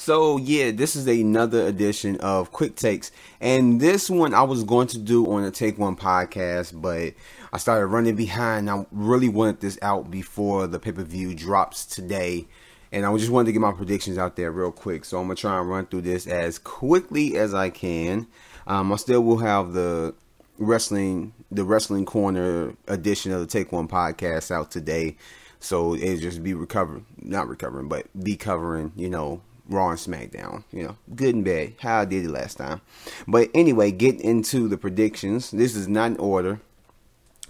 So yeah, this is another edition of Quick Takes, and this one I was going to do on a Take One podcast, but I started running behind. I really wanted this out before the pay-per-view drops today, and I just wanted to get my predictions out there real quick. So I'm gonna try and run through this as quickly as I can. I still will have the wrestling corner edition of the Take One podcast out today, so it'll just be be covering, Raw and SmackDown, good and bad, how I did it last time. But anyway, get into the predictions. This is not in order,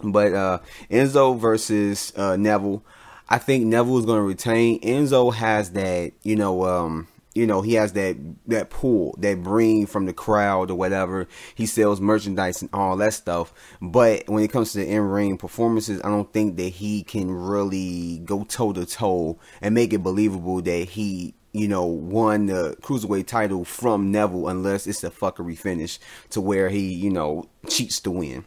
but Enzo versus Neville. I think Neville is going to retain. Enzo has that, he has that pull, that bring from the crowd or whatever. He sells merchandise and all that stuff. But when it comes to the in-ring performances, I don't think that he can really go toe-to-toe and make it believable that he won the Cruiserweight title from Neville unless it's a fuckery finish to where he, cheats to win.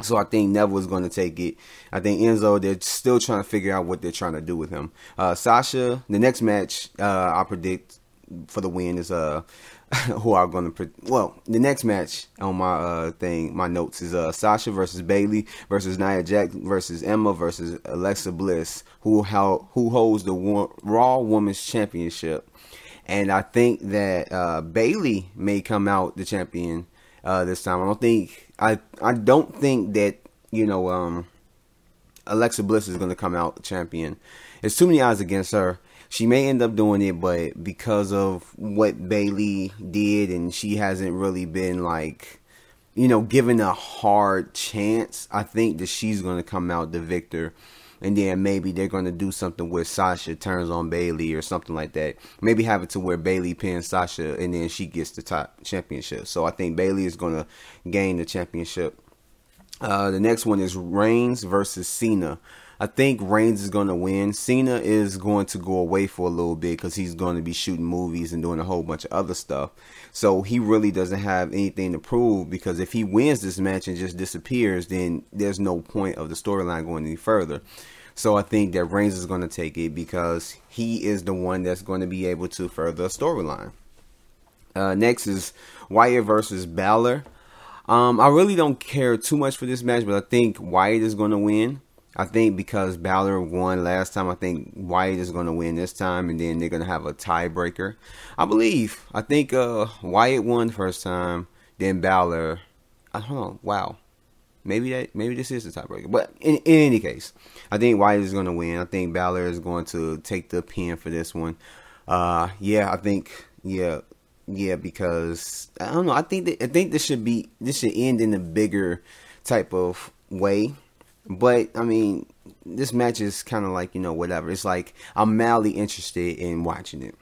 So I think Neville is going to take it. I think Enzo, they're still trying to figure out what they're trying to do with him. Sasha, the next match I predict for the win is who I'm going to the next match on my notes is Sasha versus Bayley versus Nia Jax versus Emma versus Alexa Bliss, who holds the Raw Women's Championship. And I think that Bayley may come out the champion this time. I don't think that Alexa Bliss is going to come out champion. There's too many odds against her. She may end up doing it, but because of what Bayley did, and she hasn't really been given a hard chance, I think that she's going to come out the victor. And then maybe they're going to do something where Sasha turns on Bayley or something like that. Maybe have it to where Bayley pins Sasha and then she gets the top championship. So I think Bayley is going to gain the championship. The next one is Reigns versus Cena. I think Reigns is going to win. Cena is going to go away for a little bit because he's going to be shooting movies and doing a whole bunch of other stuff. So he really doesn't have anything to prove, because if he wins this match and just disappears, then there's no point of the storyline going any further. So I think that Reigns is going to take it because he is the one that's going to be able to further a storyline. Next is Wyatt versus Balor. I really don't care too much for this match, but I think Wyatt is going to win. I think because Balor won last time, I think Wyatt is going to win this time, and then they're going to have a tiebreaker. I think Wyatt won the first time, then Balor. I don't know. Wow. Maybe this is the tiebreaker. But in any case, I think Wyatt is going to win. I think Balor is going to take the pin for this one. Because I don't know. I think this should end in a bigger type of way. But I mean, this match is kind of whatever. It's like I'm mildly interested in watching it.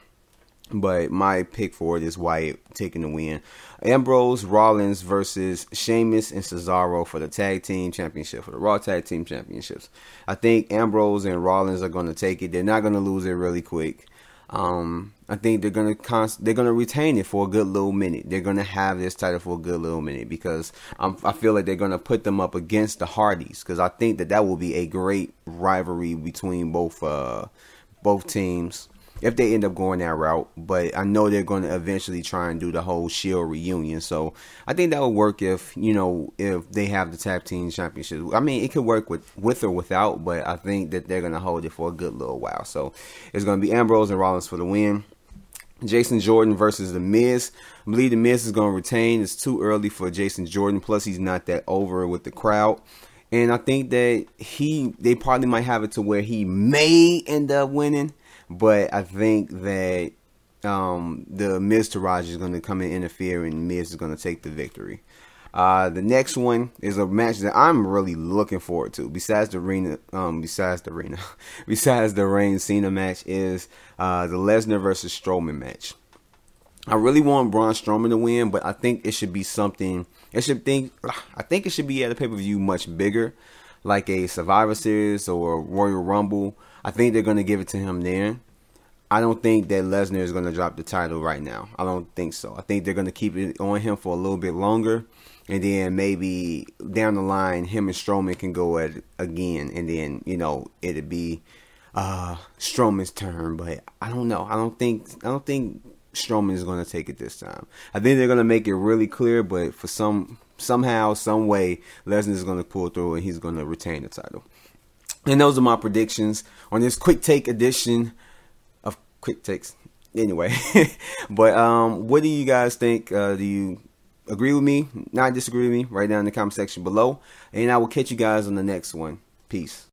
But my pick for it is Wyatt taking the win. Ambrose, Rollins versus Sheamus and Cesaro for the tag team championship, for the Raw tag team championships. I think Ambrose and Rollins are going to take it. They're not going to lose it really quick. I think they're going to retain it for a good little minute. They're going to have this title for a good little minute because I feel like they're going to put them up against the Hardys, because I think that will be a great rivalry between both teams if they end up going that route. But I know they're going to eventually try and do the whole Shield reunion. So I think that will work if they have the tag team championship. I mean, it could work with or without, but I think that they're going to hold it for a good little while. So it's going to be Ambrose and Rollins for the win. Jason Jordan versus The Miz. I believe The Miz is going to retain. It's too early for Jason Jordan. Plus, he's not that over with the crowd. And I think that they probably might have it to where he may end up winning. But I think that the Miz Taraj is going to come and interfere, and Miz is going to take the victory. The next one is a match that I'm really looking forward to. Besides the Reigns Cena match, is the Lesnar versus Strowman match. I really want Braun Strowman to win, but I think it should be something. I think it should be at a pay-per-view much bigger, like a Survivor Series or a Royal Rumble. I think they're going to give it to him there. I don't think that Lesnar is going to drop the title right now. I don't think so. I think they're going to keep it on him for a little bit longer. And then maybe down the line, him and Strowman can go at it again. And then, it'd be Strowman's turn. But I don't know. I don't think Strowman is going to take it this time. I think they're going to make it really clear, but for somehow, some way, Lesnar is going to pull through and he's going to retain the title. And those are my predictions on this quick take edition of Quick Takes. Anyway, but what do you guys think? Do you agree with me? Not disagree with me? Write down in the comment section below. And I will catch you guys on the next one. Peace.